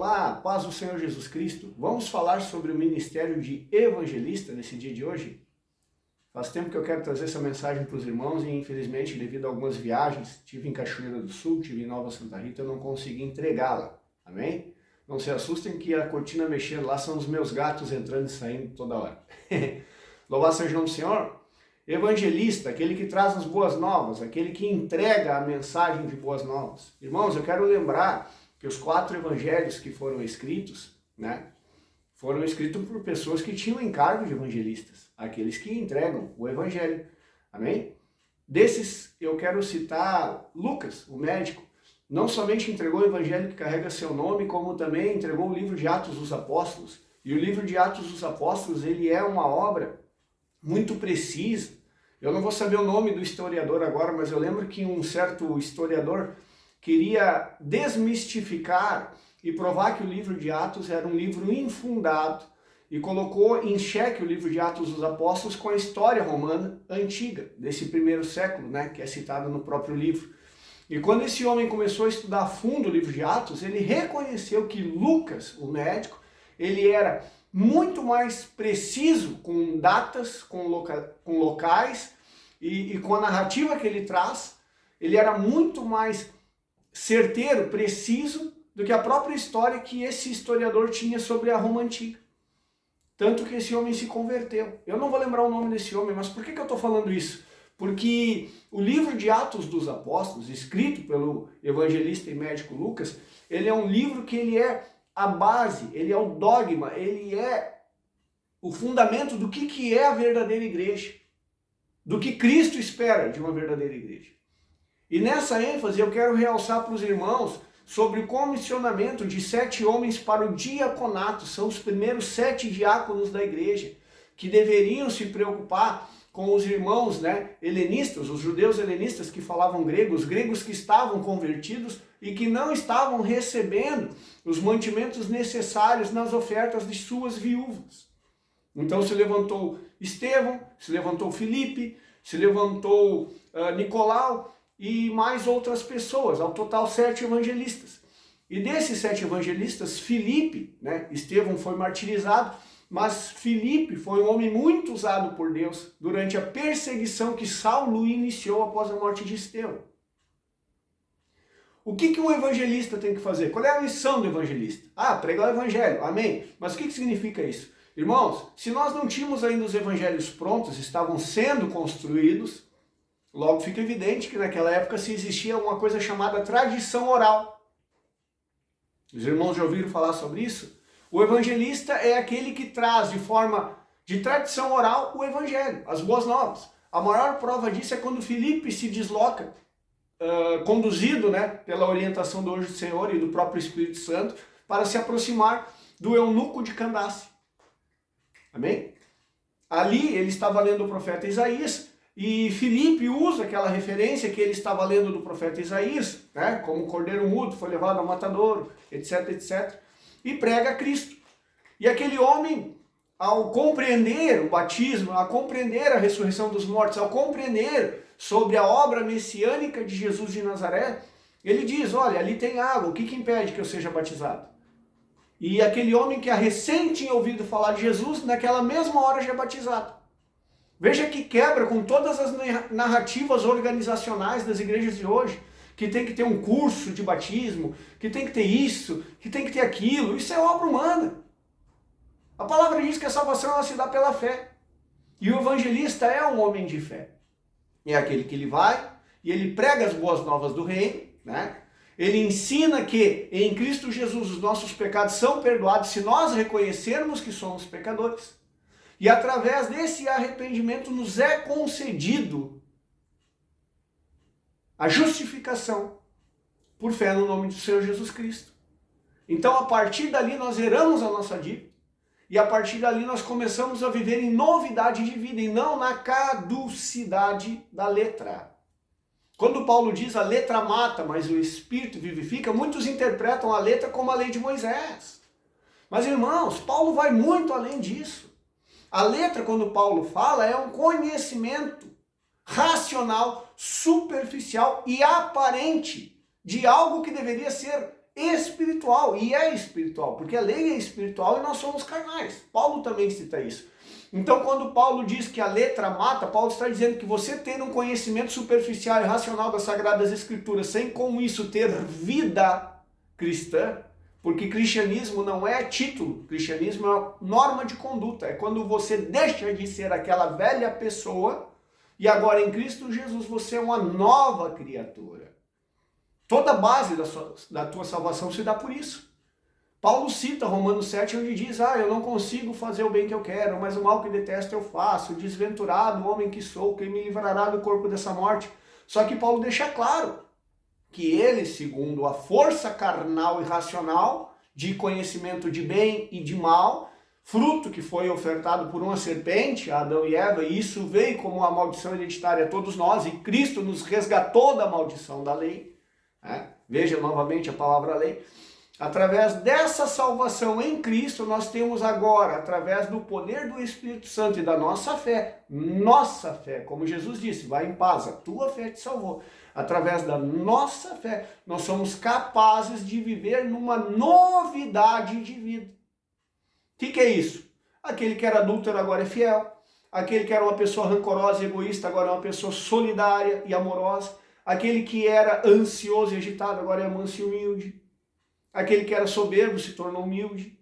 Olá, paz do Senhor Jesus Cristo. Vamos falar sobre o ministério de evangelista nesse dia de hoje? Faz tempo que eu quero trazer essa mensagem para os irmãos e infelizmente devido a algumas viagens, tive em Cachoeira do Sul, tive em Nova Santa Rita, eu não consegui entregá-la, amém? Não se assustem que a cortina mexendo lá são os meus gatos entrando e saindo toda hora. Louvado seja o nome do Senhor. Evangelista, aquele que traz as boas novas, aquele que entrega a mensagem de boas novas. Irmãos, eu quero lembrar que os 4 evangelhos que foram escritos, foram escritos por pessoas que tinham encargo de evangelistas, aqueles que entregam o evangelho, amém? Desses eu quero citar Lucas, o médico, não somente entregou o evangelho que carrega seu nome, como também entregou o livro de Atos dos Apóstolos, e o livro de Atos dos Apóstolos, ele é uma obra muito precisa. Eu não vou saber o nome do historiador agora, mas eu lembro que um certo historiador queria desmistificar e provar que o livro de Atos era um livro infundado e colocou em xeque o livro de Atos dos Apóstolos com a história romana antiga, desse primeiro século, que é citado no próprio livro. E quando esse homem começou a estudar a fundo o livro de Atos, ele reconheceu que Lucas, o médico, ele era muito mais preciso com datas, com locais e com a narrativa que ele traz, ele era muito mais certeiro, preciso, do que a própria história que esse historiador tinha sobre a Roma Antiga. Tanto que esse homem se converteu. Eu não vou lembrar o nome desse homem, mas por que eu estou falando isso? Porque o livro de Atos dos Apóstolos, escrito pelo evangelista e médico Lucas, ele é um livro que ele é a base, ele é o dogma, ele é o fundamento do que é a verdadeira igreja, do que Cristo espera de uma verdadeira igreja. E nessa ênfase eu quero realçar para os irmãos sobre o comissionamento de 7 homens para o diaconato. São os primeiros 7 diáconos da igreja, que deveriam se preocupar com os irmãos helenistas, os judeus helenistas que falavam grego, os gregos que estavam convertidos e que não estavam recebendo os mantimentos necessários nas ofertas de suas viúvas. Então se levantou Estevão, se levantou Filipe, se levantou Nicolau e mais outras pessoas, ao total 7 evangelistas. E desses 7 evangelistas, Filipe, Estevão foi martirizado, mas Filipe foi um homem muito usado por Deus durante a perseguição que Saulo iniciou após a morte de Estevão. O que um evangelista tem que fazer? Qual é a missão do evangelista? Pregar o evangelho, amém? Mas o que significa isso? Irmãos, se nós não tínhamos ainda os evangelhos prontos, estavam sendo construídos, logo fica evidente que naquela época se existia uma coisa chamada tradição oral. Os irmãos já ouviram falar sobre isso? O evangelista é aquele que traz de forma de tradição oral o evangelho, as boas novas. A maior prova disso é quando Filipe se desloca, conduzido pela orientação do anjo do Senhor e do próprio Espírito Santo, para se aproximar do eunuco de Candace. Amém? Ali ele estava lendo o profeta Isaías, e Filipe usa aquela referência que ele estava lendo do profeta Isaías, como o cordeiro mudo foi levado ao matadouro, etc, etc, e prega a Cristo. E aquele homem, ao compreender o batismo, ao compreender a ressurreição dos mortos, ao compreender sobre a obra messiânica de Jesus de Nazaré, ele diz, olha, ali tem água, o que impede que eu seja batizado? E aquele homem que recém tinha ouvido falar de Jesus, naquela mesma hora já é batizado. Veja que quebra com todas as narrativas organizacionais das igrejas de hoje, que tem que ter um curso de batismo, que tem que ter isso, que tem que ter aquilo. Isso é obra humana. A palavra diz que a salvação ela se dá pela fé. E o evangelista é um homem de fé. É aquele que ele vai e ele prega as boas novas do reino, Ele ensina que em Cristo Jesus os nossos pecados são perdoados se nós reconhecermos que somos pecadores. E através desse arrependimento nos é concedido a justificação por fé no nome do Senhor Jesus Cristo. Então a partir dali nós zeramos a nossa dívida e a partir dali nós começamos a viver em novidade de vida e não na caducidade da letra. Quando Paulo diz a letra mata, mas o Espírito vivifica, muitos interpretam a letra como a lei de Moisés. Mas irmãos, Paulo vai muito além disso. A letra, quando Paulo fala, é um conhecimento racional, superficial e aparente de algo que deveria ser espiritual, e é espiritual, porque a lei é espiritual e nós somos carnais. Paulo também cita isso. Então, quando Paulo diz que a letra mata, Paulo está dizendo que você tendo um conhecimento superficial e racional das Sagradas Escrituras, sem com isso ter vida cristã, porque cristianismo não é título, cristianismo é uma norma de conduta, é quando você deixa de ser aquela velha pessoa e agora em Cristo Jesus você é uma nova criatura. Toda a base da tua salvação se dá por isso. Paulo cita Romanos 7, onde diz, eu não consigo fazer o bem que eu quero, mas o mal que detesto eu faço, desventurado homem que sou, quem me livrará do corpo dessa morte. Só que Paulo deixa claro que ele, segundo a força carnal e racional, de conhecimento de bem e de mal, fruto que foi ofertado por uma serpente, Adão e Eva, e isso veio como uma maldição hereditária a todos nós, e Cristo nos resgatou da maldição da lei. Veja novamente a palavra lei. Através dessa salvação em Cristo, nós temos agora, através do poder do Espírito Santo e da nossa fé, como Jesus disse, vai em paz, a tua fé te salvou. Através da nossa fé, nós somos capazes de viver numa novidade de vida. O que é isso? Aquele que era adúltero agora é fiel. Aquele que era uma pessoa rancorosa e egoísta agora é uma pessoa solidária e amorosa. Aquele que era ansioso e agitado agora é manso e humilde. Aquele que era soberbo se tornou humilde.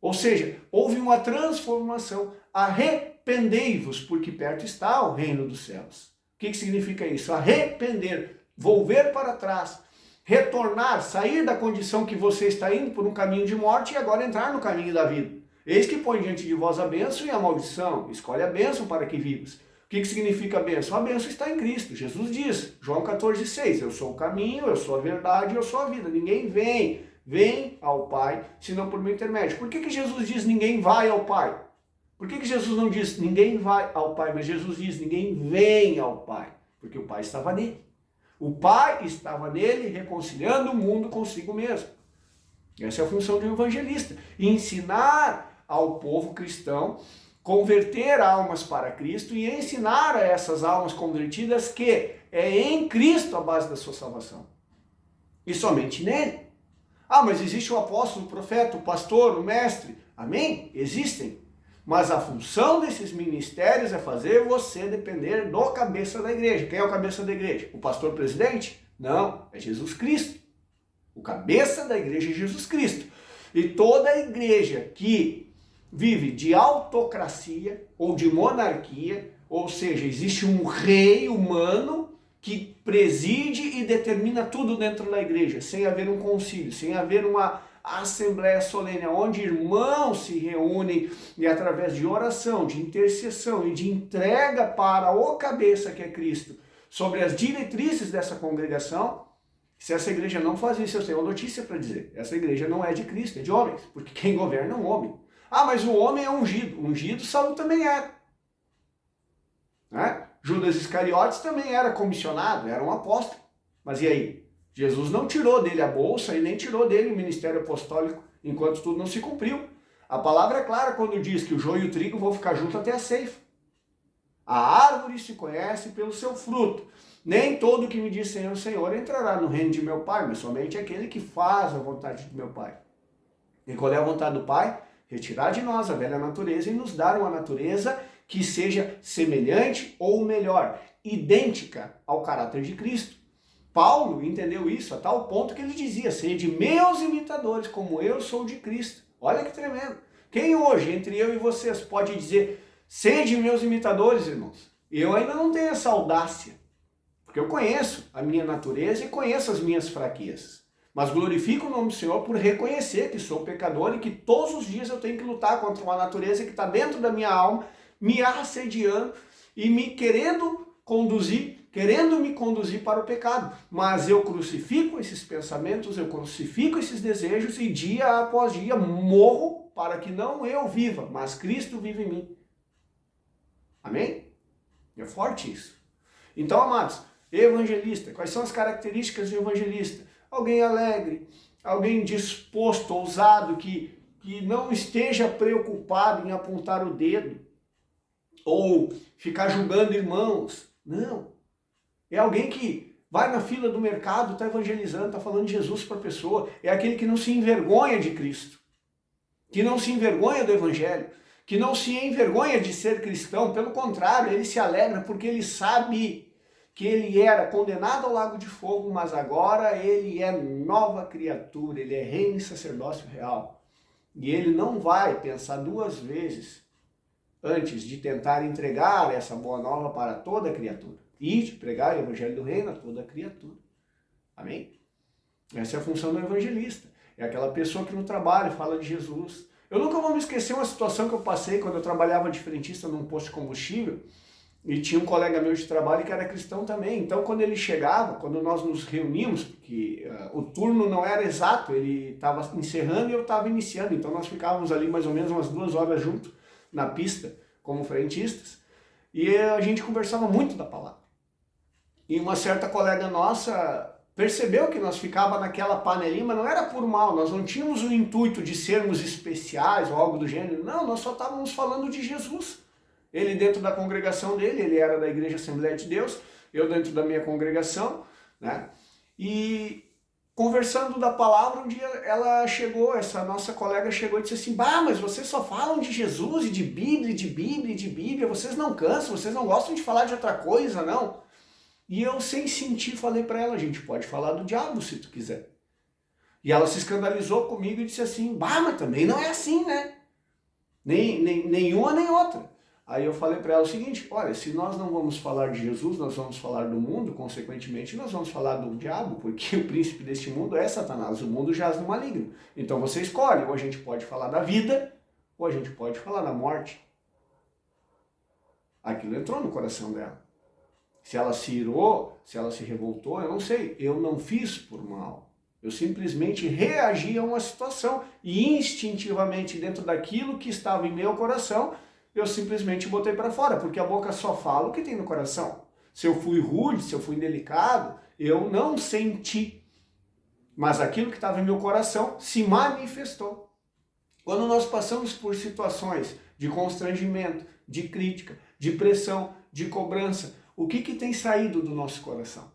Ou seja, houve uma transformação. Arrependei-vos, porque perto está o reino dos céus. O que significa isso? Arrepender, volver para trás, retornar, sair da condição que você está indo por um caminho de morte e agora entrar no caminho da vida. Eis que põe diante de vós a bênção e a maldição. Escolhe a bênção para que vivas. O que significa a bênção? A bênção está em Cristo. Jesus diz, João 14,6, eu sou o caminho, eu sou a verdade, eu sou a vida. Ninguém vem ao Pai, senão por meu intermédio. Por que Jesus diz ninguém vai ao Pai? Por que Jesus não diz ninguém vai ao Pai, mas Jesus diz ninguém vem ao Pai? Porque o Pai estava nele. O Pai estava nele reconciliando o mundo consigo mesmo. Essa é a função de um evangelista. Ensinar ao povo cristão, converter almas para Cristo e ensinar a essas almas convertidas que é em Cristo a base da sua salvação. E somente nele. Mas existe o apóstolo, o profeta, o pastor, o mestre. Amém? Existem. Mas a função desses ministérios é fazer você depender do cabeça da igreja. Quem é o cabeça da igreja? O pastor presidente? Não, é Jesus Cristo. O cabeça da igreja é Jesus Cristo. E toda a igreja que vive de autocracia ou de monarquia, ou seja, existe um rei humano que preside e determina tudo dentro da igreja, sem haver um concílio, sem haver uma assembleia solene, onde irmãos se reúnem e através de oração, de intercessão e de entrega para o cabeça que é Cristo, sobre as diretrizes dessa congregação. Se essa igreja não faz isso, eu tenho uma notícia para dizer. Essa igreja não é de Cristo, é de homens, porque quem governa é um homem. Mas o homem é ungido. Ungido, Saulo também era. Judas Iscariotes também era comissionado, era um apóstolo. Mas e aí? Jesus não tirou dele a bolsa e nem tirou dele o ministério apostólico enquanto tudo não se cumpriu. A palavra é clara quando diz que o joio e o trigo vão ficar juntos até a ceifa. A árvore se conhece pelo seu fruto. Nem todo que me diz Senhor, Senhor entrará no reino de meu Pai, mas somente aquele que faz a vontade de meu Pai. E qual é a vontade do Pai? Retirar de nós a velha natureza e nos dar uma natureza que seja semelhante ou melhor, idêntica ao caráter de Cristo. Paulo entendeu isso a tal ponto que ele dizia, sede meus imitadores, como eu sou de Cristo. Olha que tremendo. Quem hoje, entre eu e vocês, pode dizer, sede meus imitadores, irmãos? Eu ainda não tenho essa audácia, porque eu conheço a minha natureza e conheço as minhas fraquezas. Mas glorifico o nome do Senhor por reconhecer que sou pecador e que todos os dias eu tenho que lutar contra uma natureza que está dentro da minha alma, me assediando e me querendo me conduzir para o pecado. Mas eu crucifico esses pensamentos, eu crucifico esses desejos e dia após dia morro para que não eu viva, mas Cristo vive em mim. Amém? É forte isso. Então, amados, evangelista, quais são as características de evangelista? Alguém alegre, alguém disposto, ousado, que não esteja preocupado em apontar o dedo ou ficar julgando irmãos. Não. É alguém que vai na fila do mercado, está evangelizando, está falando de Jesus para a pessoa. É aquele que não se envergonha de Cristo, que não se envergonha do Evangelho, que não se envergonha de ser cristão. Pelo contrário, ele se alegra porque ele sabe que ele era condenado ao lago de fogo, mas agora ele é nova criatura, ele é reino e sacerdócio real. E ele não vai pensar duas vezes antes de tentar entregar essa boa nova para toda criatura e de pregar o evangelho do reino a toda criatura. Amém? Essa é a função do evangelista. É aquela pessoa que no trabalho fala de Jesus. Eu nunca vou me esquecer uma situação que eu passei quando eu trabalhava de frentista num posto de combustível e tinha um colega meu de trabalho que era cristão também. Então, quando ele chegava, quando nós nos reuníamos, porque o turno não era exato, ele estava encerrando e eu estava iniciando, então nós ficávamos ali mais ou menos umas 2 horas juntos na pista como frentistas e a gente conversava muito da palavra. E uma certa colega nossa percebeu que nós ficava naquela panelinha, mas não era por mal, nós não tínhamos o intuito de sermos especiais ou algo do gênero, não, nós só estávamos falando de Jesus. Ele dentro da congregação dele, ele era da Igreja Assembleia de Deus, eu dentro da minha congregação, né? E conversando da palavra, um dia ela chegou, essa nossa colega chegou e disse assim, bah, mas vocês só falam de Jesus e de Bíblia, de Bíblia, de Bíblia, vocês não cansam, vocês não gostam de falar de outra coisa, não? E eu, sem sentir, falei para ela, a gente pode falar do diabo se tu quiser. E ela se escandalizou comigo e disse assim, bah, mas também não é assim, né? Nem uma nem outra. Aí eu falei para ela o seguinte, olha, se nós não vamos falar de Jesus, nós vamos falar do mundo, consequentemente nós vamos falar do diabo, porque o príncipe deste mundo é Satanás, o mundo jaz no maligno. Então você escolhe, ou a gente pode falar da vida, ou a gente pode falar da morte. Aquilo entrou no coração dela. Se ela se irou, se ela se revoltou, eu não sei. Eu não fiz por mal. Eu simplesmente reagi a uma situação e instintivamente dentro daquilo que estava em meu coração, eu simplesmente botei para fora, porque a boca só fala o que tem no coração. Se eu fui rude, se eu fui indelicado, eu não senti. Mas aquilo que estava em meu coração se manifestou. Quando nós passamos por situações de constrangimento, de crítica, de pressão, de cobrança, o que tem saído do nosso coração?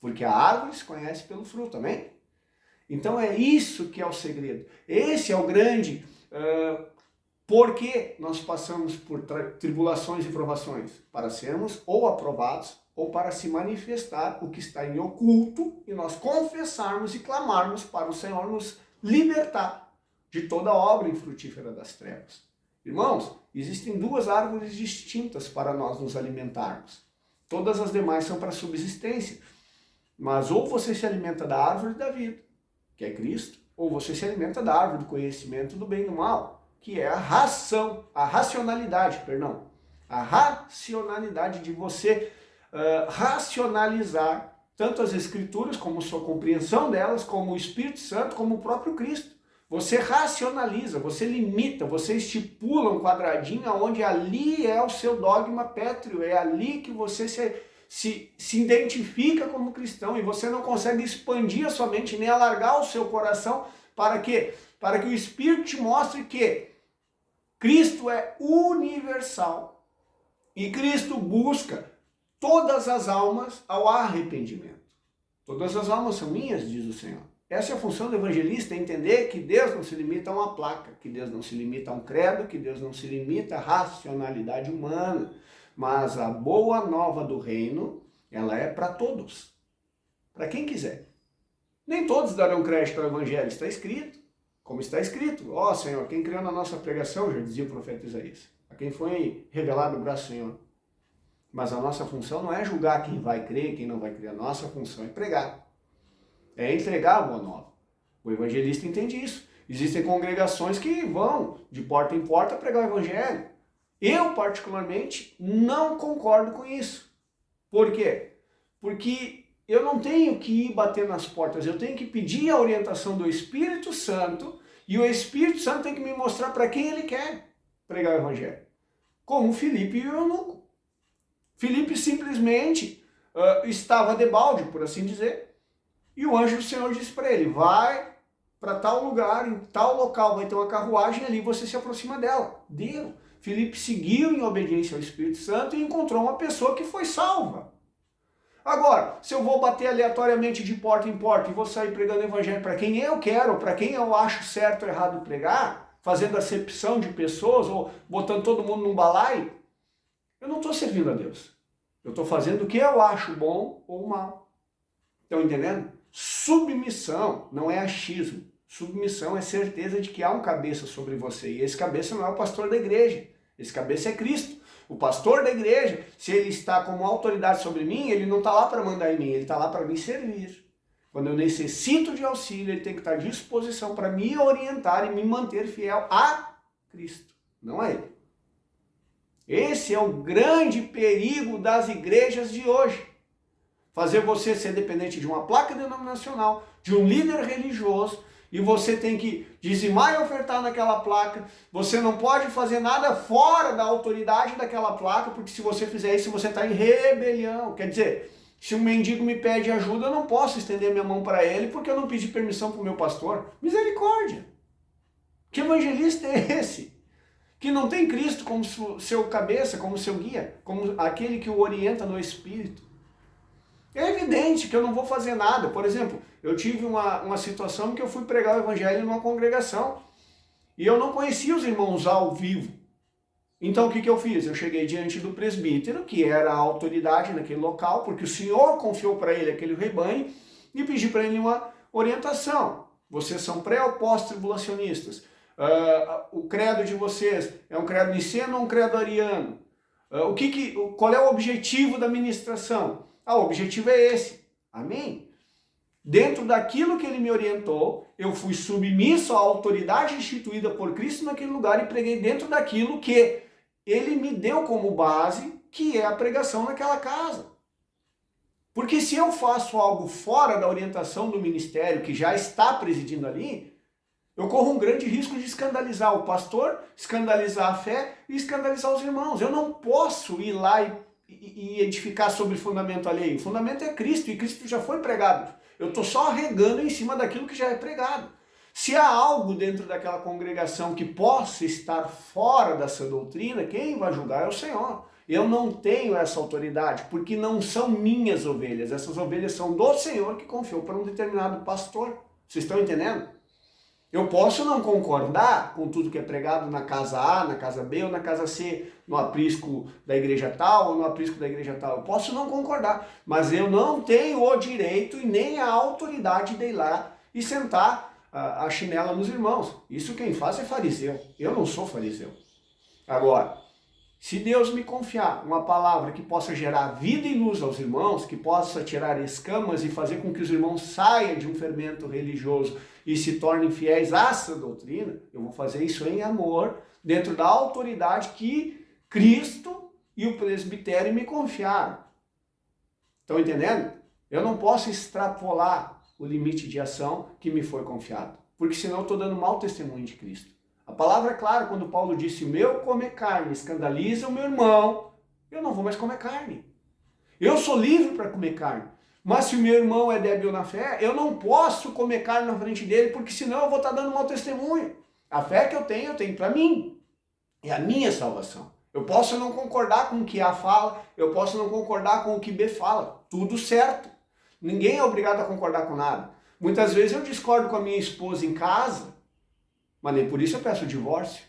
Porque a árvore se conhece pelo fruto, amém? Então é isso que é o segredo. Esse é o grande porque nós passamos por tribulações e provações. Para sermos ou aprovados ou para se manifestar o que está em oculto e nós confessarmos e clamarmos para o Senhor nos libertar de toda obra infrutífera das trevas. Irmãos, existem 2 árvores distintas para nós nos alimentarmos. Todas as demais são para subsistência. Mas ou você se alimenta da árvore da vida, que é Cristo, ou você se alimenta da árvore do conhecimento do bem e do mal, que é a racionalidade de você racionalizar tanto as Escrituras, como sua compreensão delas, como o Espírito Santo, como o próprio Cristo. Você racionaliza, você limita, você estipula um quadradinho onde ali é o seu dogma pétreo, é ali que você se identifica como cristão e você não consegue expandir a sua mente nem alargar o seu coração para quê? Para que o Espírito te mostre que Cristo é universal e Cristo busca todas as almas ao arrependimento. Todas as almas são minhas, diz o Senhor. Essa é a função do evangelista, entender que Deus não se limita a uma placa, que Deus não se limita a um credo, que Deus não se limita à racionalidade humana. Mas a boa nova do reino, ela é para todos, para quem quiser. Nem todos darão crédito ao evangelho, está escrito, como está escrito. Ó Senhor, quem criou na nossa pregação, já dizia o profeta Isaías, a quem foi revelado o braço do Senhor. Mas a nossa função não é julgar quem vai crer e quem não vai crer, a nossa função é pregar. É entregar a boa nova. O evangelista entende isso. Existem congregações que vão de porta em porta pregar o evangelho. Eu, particularmente, não concordo com isso. Por quê? Porque eu não tenho que ir bater nas portas, eu tenho que pedir a orientação do Espírito Santo e o Espírito Santo tem que me mostrar para quem ele quer pregar o evangelho. Como Filipe e o eunuco. Filipe simplesmente estava debalde, por assim dizer, e o anjo do Senhor disse para ele, vai para tal lugar, em tal local, vai ter uma carruagem ali, você se aproxima dela. Deu. Filipe seguiu em obediência ao Espírito Santo e encontrou uma pessoa que foi salva. Agora, se eu vou bater aleatoriamente de porta em porta e vou sair pregando evangelho para quem eu quero, para quem eu acho certo ou errado pregar, fazendo acepção de pessoas ou botando todo mundo num balaio, eu não estou servindo a Deus. Eu estou fazendo o que eu acho bom ou mal. Estão entendendo? Submissão não é achismo. Submissão é certeza de que há um cabeça sobre você. E esse cabeça não é o pastor da igreja. Esse cabeça é Cristo. O pastor da igreja, se ele está como autoridade sobre mim, ele não está lá para mandar em mim, ele está lá para me servir. Quando eu necessito de auxílio, ele tem que estar à disposição para me orientar e me manter fiel a Cristo, não a ele. Esse é o grande perigo das igrejas de hoje. Fazer você ser dependente de uma placa denominacional, de um líder religioso, e você tem que dizimar e ofertar naquela placa. Você não pode fazer nada fora da autoridade daquela placa, porque se você fizer isso, você está em rebelião. Quer dizer, se um mendigo me pede ajuda, eu não posso estender minha mão para ele, porque eu não pedi permissão para o meu pastor. Misericórdia! Que evangelista é esse? Que não tem Cristo como seu cabeça, como seu guia, como aquele que o orienta no Espírito. É evidente que eu não vou fazer nada. Por exemplo, eu tive uma situação que eu fui pregar o evangelho numa congregação e eu não conhecia os irmãos ao vivo. Então o que eu fiz? Eu cheguei diante do presbítero, que era a autoridade naquele local, porque o Senhor confiou para ele aquele rebanho, e pedi para ele uma orientação. Vocês são pré ou pós-tribulacionistas? O credo de vocês é um credo niceno ou um credo ariano? Qual é o objetivo da ministração? O objetivo é esse. Amém? Dentro daquilo que ele me orientou, eu fui submisso à autoridade instituída por Cristo naquele lugar e preguei dentro daquilo que ele me deu como base, que é a pregação naquela casa. Porque se eu faço algo fora da orientação do ministério que já está presidindo ali, eu corro um grande risco de escandalizar o pastor, escandalizar a fé e escandalizar os irmãos. Eu não posso ir lá e edificar sobre fundamento alheio. O fundamento é Cristo e Cristo já foi pregado. Eu estou só regando em cima daquilo que já é pregado. Se há algo dentro daquela congregação que possa estar fora dessa doutrina, quem vai julgar é o Senhor. Eu não tenho essa autoridade, porque não são minhas ovelhas. Essas ovelhas são do Senhor que confiou para um determinado pastor. Vocês estão entendendo? Eu posso não concordar com tudo que é pregado na casa A, na casa B ou na casa C, no aprisco da igreja tal ou no aprisco da igreja tal. Eu posso não concordar, mas eu não tenho o direito e nem a autoridade de ir lá e sentar a chinela nos irmãos. Isso quem faz é fariseu. Eu não sou fariseu. Agora, se Deus me confiar uma palavra que possa gerar vida e luz aos irmãos, que possa tirar escamas e fazer com que os irmãos saiam de um fermento religioso e se tornem fiéis a essa doutrina, eu vou fazer isso em amor, dentro da autoridade que Cristo e o presbitério me confiaram. Estão entendendo? Eu não posso extrapolar o limite de ação que me foi confiado, porque senão eu estou dando mau testemunho de Cristo. A palavra é clara quando Paulo disse: o meu comer carne escandaliza o meu irmão, eu não vou mais comer carne. Eu sou livre para comer carne. Mas se o meu irmão é débil na fé, eu não posso comer carne na frente dele, porque senão eu vou estar dando mau testemunho. A fé que eu tenho para mim. É a minha salvação. Eu posso não concordar com o que A fala, eu posso não concordar com o que B fala. Tudo certo. Ninguém é obrigado a concordar com nada. Muitas vezes eu discordo com a minha esposa em casa, mas nem por isso eu peço o divórcio.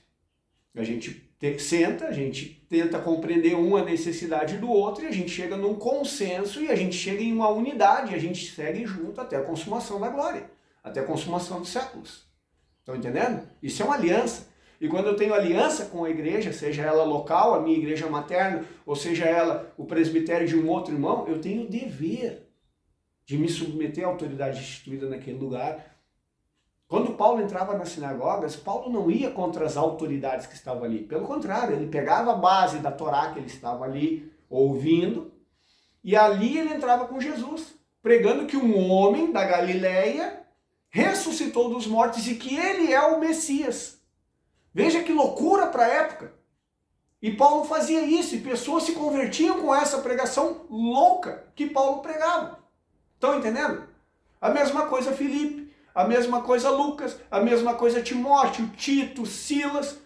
A gente senta, a gente tenta compreender uma necessidade do outro e a gente chega num consenso e a gente chega em uma unidade e a gente segue junto até a consumação da glória, até a consumação dos séculos. Estão entendendo? Isso é uma aliança. E quando eu tenho aliança com a igreja, seja ela local, a minha igreja materna, ou seja ela o presbitério de um outro irmão, eu tenho o dever de me submeter à autoridade instituída naquele lugar. Quando Paulo entrava nas sinagogas, Paulo não ia contra as autoridades que estavam ali. Pelo contrário, ele pegava a base da Torá que ele estava ali ouvindo, e ali ele entrava com Jesus, pregando que um homem da Galileia ressuscitou dos mortos e que ele é o Messias. Veja que loucura para a época. E Paulo fazia isso, e pessoas se convertiam com essa pregação louca que Paulo pregava. Estão entendendo? A mesma coisa Filipe. A mesma coisa Lucas, a mesma coisa Timóteo, Tito, Silas,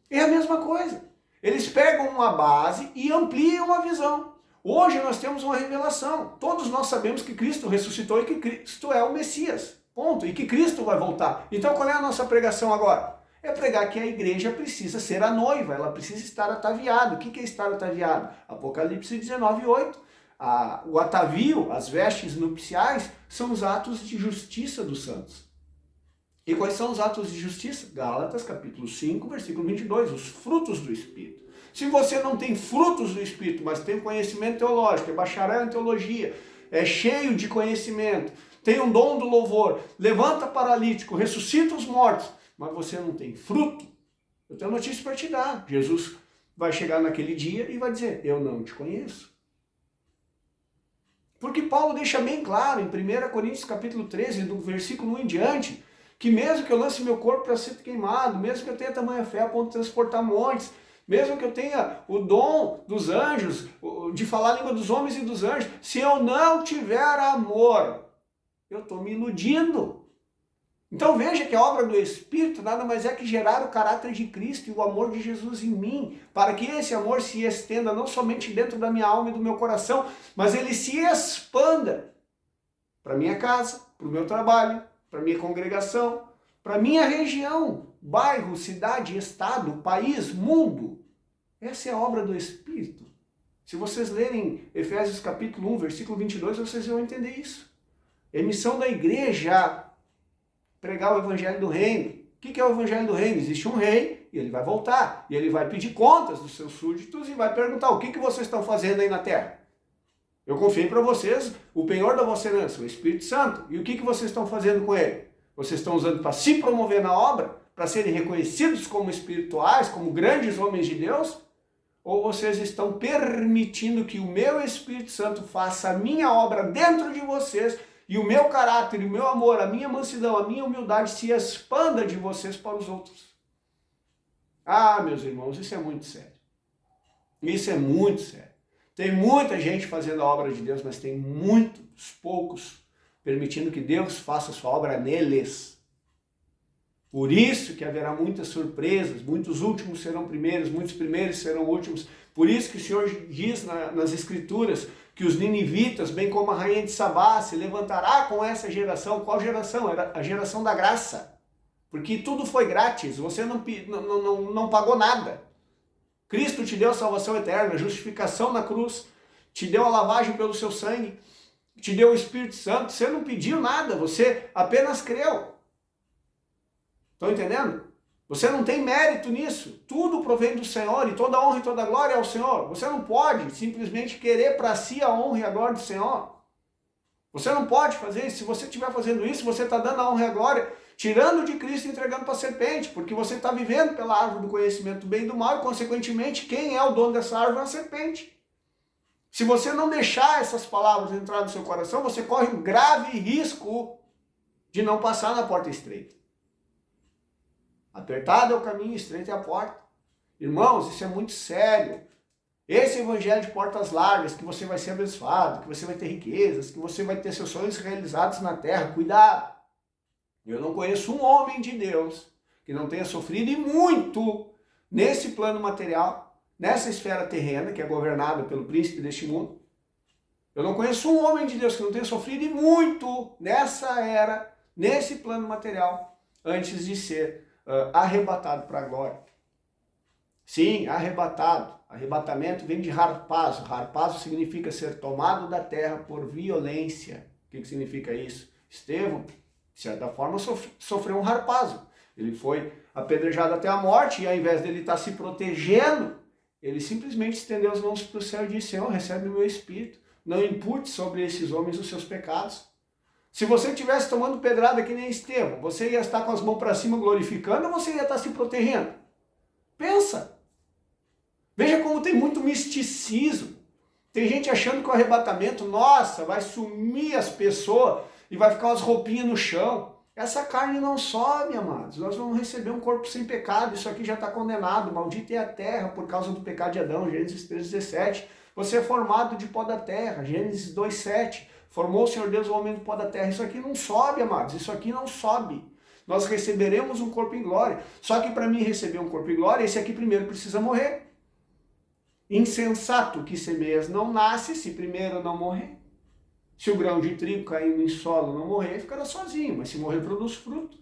é a mesma coisa. Eles pegam uma base e ampliam a visão. Hoje nós temos uma revelação. Todos nós sabemos que Cristo ressuscitou e que Cristo é o Messias. Ponto. E que Cristo vai voltar. Então qual é a nossa pregação agora? É pregar que a igreja precisa ser a noiva, ela precisa estar ataviada. O que é estar ataviado? Apocalipse 19:8. O atavio, as vestes nupciais, são os atos de justiça dos santos. E quais são os atos de justiça? Gálatas, capítulo 5, versículo 22, os frutos do Espírito. Se você não tem frutos do Espírito, mas tem conhecimento teológico, é bacharel em teologia, é cheio de conhecimento, tem um dom do louvor, levanta paralítico, ressuscita os mortos, mas você não tem fruto, eu tenho notícia para te dar. Jesus vai chegar naquele dia e vai dizer, eu não te conheço. Porque Paulo deixa bem claro em 1 Coríntios capítulo 13, do versículo 1 em diante, que mesmo que eu lance meu corpo para ser queimado, mesmo que eu tenha tamanha fé a ponto de transportar montes, mesmo que eu tenha o dom dos anjos, de falar a língua dos homens e dos anjos, se eu não tiver amor, eu estou me iludindo. Então veja que a obra do Espírito nada mais é que gerar o caráter de Cristo e o amor de Jesus em mim, para que esse amor se estenda não somente dentro da minha alma e do meu coração, mas ele se expanda para minha casa, para o meu trabalho, para minha congregação, para minha região, bairro, cidade, estado, país, mundo. Essa é a obra do Espírito. Se vocês lerem Efésios capítulo 1, versículo 22, vocês vão entender isso. É missão da igreja pregar o evangelho do reino. O que é o evangelho do reino? Existe um rei e ele vai voltar. E ele vai pedir contas dos seus súditos e vai perguntar o que vocês estão fazendo aí na terra. Eu confiei para vocês o penhor da vossa herança, o Espírito Santo. E o que vocês estão fazendo com ele? Vocês estão usando para se promover na obra? Para serem reconhecidos como espirituais, como grandes homens de Deus? Ou vocês estão permitindo que o meu Espírito Santo faça a minha obra dentro de vocês e o meu caráter, o meu amor, a minha mansidão, a minha humildade se expanda de vocês para os outros? Ah, meus irmãos, isso é muito sério. Isso é muito sério. Tem muita gente fazendo a obra de Deus, mas tem muitos poucos permitindo que Deus faça a sua obra neles. Por isso que haverá muitas surpresas, muitos últimos serão primeiros, muitos primeiros serão últimos. Por isso que o Senhor diz nas Escrituras que os ninivitas, bem como a rainha de Sabá, se levantará com essa geração. Qual geração? Era a geração da graça. Porque tudo foi grátis, você não pagou nada. Cristo te deu a salvação eterna, a justificação na cruz, te deu a lavagem pelo seu sangue, te deu o Espírito Santo, você não pediu nada, você apenas creu. Estão entendendo? Você não tem mérito nisso. Tudo provém do Senhor e toda honra e toda glória é ao Senhor. Você não pode simplesmente querer para si a honra e a glória do Senhor. Você não pode fazer isso. Se você estiver fazendo isso, você está dando a honra e a glória, tirando de Cristo e entregando para a serpente, porque você está vivendo pela árvore do conhecimento do bem e do mal e, consequentemente, quem é o dono dessa árvore é a serpente. Se você não deixar essas palavras entrar no seu coração, você corre um grave risco de não passar na porta estreita. Apertado é o caminho, estreita é a porta. Irmãos, isso é muito sério. Esse evangelho de portas largas, que você vai ser abençoado, que você vai ter riquezas, que você vai ter seus sonhos realizados na terra, cuidado. Eu não conheço um homem de Deus que não tenha sofrido e muito nesse plano material, nessa esfera terrena, que é governada pelo príncipe deste mundo. Eu não conheço um homem de Deus que não tenha sofrido e muito nessa era, nesse plano material, antes de ser arrebatado para a glória. Sim, arrebatado. Arrebatamento vem de harpazo. Harpazo significa ser tomado da terra por violência. O que significa isso? Estevão, de certa forma, sofreu um harpazo. Ele foi apedrejado até a morte e ao invés dele estar se protegendo, ele simplesmente estendeu as mãos para o céu e disse: Senhor, recebe o meu espírito. Não impute sobre esses homens os seus pecados. Se você estivesse tomando pedrada que nem Estevão, você ia estar com as mãos para cima glorificando ou você ia estar se protegendo? Pensa. Veja como tem muito misticismo. Tem gente achando que o arrebatamento, nossa, vai sumir as pessoas e vai ficar umas roupinhas no chão. Essa carne não sobe, amados. Nós vamos receber um corpo sem pecado. Isso aqui já está condenado. Maldita é a terra por causa do pecado de Adão. Gênesis 3,17. Você é formado de pó da terra. Gênesis 2,7. Formou o Senhor Deus o homem do pó da terra. Isso aqui não sobe, amados. Isso aqui não sobe. Nós receberemos um corpo em glória. Só que para mim receber um corpo em glória, esse aqui primeiro precisa morrer. Insensato, que semeias não nasce se primeiro não morrer. Se o grão de trigo caindo em solo não morrer, ficará sozinho, mas se morrer, produz fruto.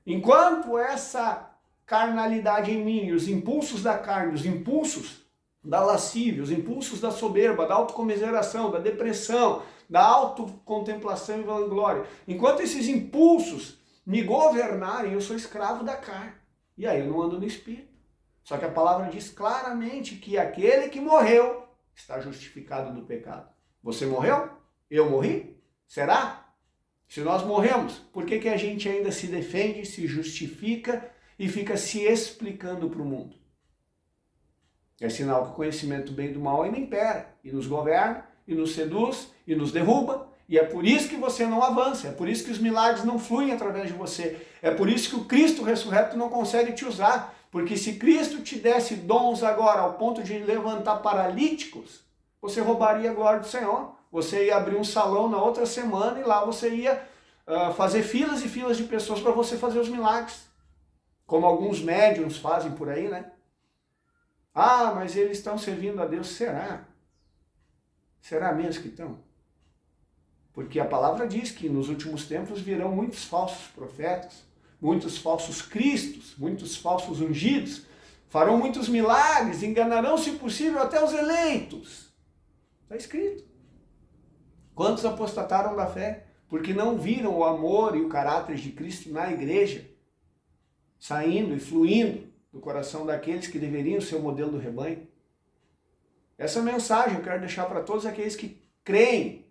Enquanto essa carnalidade em mim, os impulsos da carne, os impulsos da lascívia, os impulsos da soberba, da autocomiseração, da depressão, da autocontemplação e vanglória, enquanto esses impulsos me governarem, eu sou escravo da carne. E aí eu não ando no Espírito. Só que a palavra diz claramente que aquele que morreu está justificado do pecado. Você morreu? Eu morri? Será? Se nós morremos, por que a gente ainda se defende, se justifica e fica se explicando para o mundo? É sinal que o conhecimento do bem e do mal ainda impera, e nos governa, e nos seduz, e nos derruba, e é por isso que você não avança, é por isso que os milagres não fluem através de você, é por isso que o Cristo ressurreto não consegue te usar, porque se Cristo te desse dons agora ao ponto de levantar paralíticos, você roubaria a glória do Senhor. Você ia abrir um salão na outra semana e lá você ia fazer filas e filas de pessoas para você fazer os milagres. Como alguns médiuns fazem por aí, né? Ah, mas eles estão servindo a Deus. Será? Será mesmo que estão? Porque a palavra diz que nos últimos tempos virão muitos falsos profetas, muitos falsos cristos, muitos falsos ungidos, farão muitos milagres, enganarão, se possível, até os eleitos. Está escrito. Quantos apostataram da fé? Porque não viram o amor e o caráter de Cristo na igreja, saindo e fluindo do coração daqueles que deveriam ser o modelo do rebanho. Essa mensagem eu quero deixar para todos aqueles que creem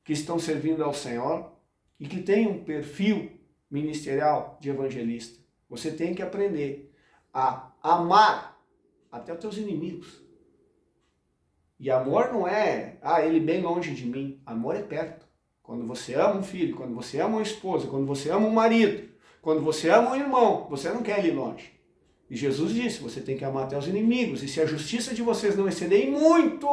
que estão servindo ao Senhor e que têm um perfil ministerial de evangelista. Você tem que aprender a amar até os teus inimigos. E amor não é, ele bem longe de mim. Amor é perto. Quando você ama um filho, quando você ama uma esposa, quando você ama um marido, quando você ama um irmão, você não quer ir longe. E Jesus disse, você tem que amar até os inimigos. E se a justiça de vocês não exceder em muito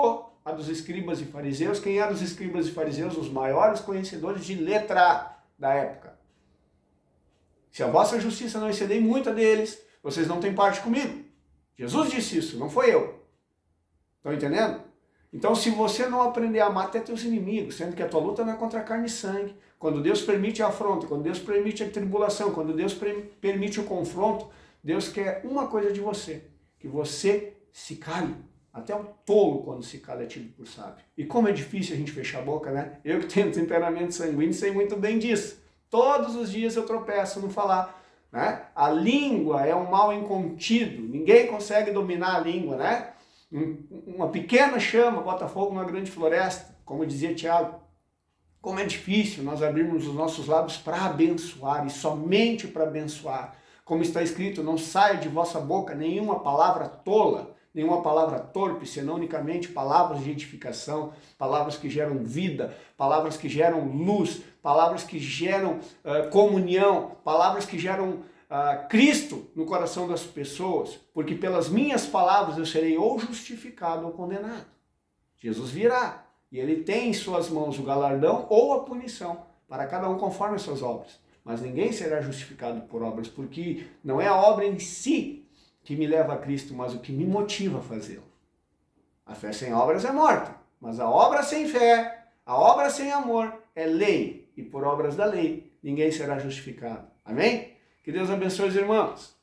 a dos escribas e fariseus, quem eram os escribas e fariseus? Os maiores conhecedores de letra da época. Se a vossa justiça não exceder em muito a deles, vocês não têm parte comigo. Jesus disse isso, não foi eu. Estão entendendo? Então, se você não aprender a amar até teus inimigos, sendo que a tua luta não é contra carne e sangue, quando Deus permite a afronta, quando Deus permite a tribulação, quando Deus permite o confronto, Deus quer uma coisa de você, que você se cale. Até o tolo, quando se cala, é tido por sábio. E como é difícil a gente fechar a boca, né? Eu que tenho temperamento sanguíneo sei muito bem disso. Todos os dias eu tropeço no falar, né? A língua é um mal incontido, ninguém consegue dominar a língua, né? Uma pequena chama bota fogo numa grande floresta, como dizia Tiago. Como é difícil nós abrirmos os nossos lábios para abençoar e somente para abençoar. Como está escrito, não saia de vossa boca nenhuma palavra tola, nenhuma palavra torpe, senão unicamente palavras de edificação, palavras que geram vida, palavras que geram luz, palavras que geram comunhão, palavras que geram Cristo no coração das pessoas, porque pelas minhas palavras eu serei ou justificado ou condenado. Jesus virá e ele tem em suas mãos o galardão ou a punição para cada um conforme as suas obras. Mas ninguém será justificado por obras, porque não é a obra em si que me leva a Cristo, mas o que me motiva a fazê-lo. A fé sem obras é morta, mas a obra sem fé, a obra sem amor é lei, e por obras da lei ninguém será justificado. Amém? Que Deus abençoe os irmãos.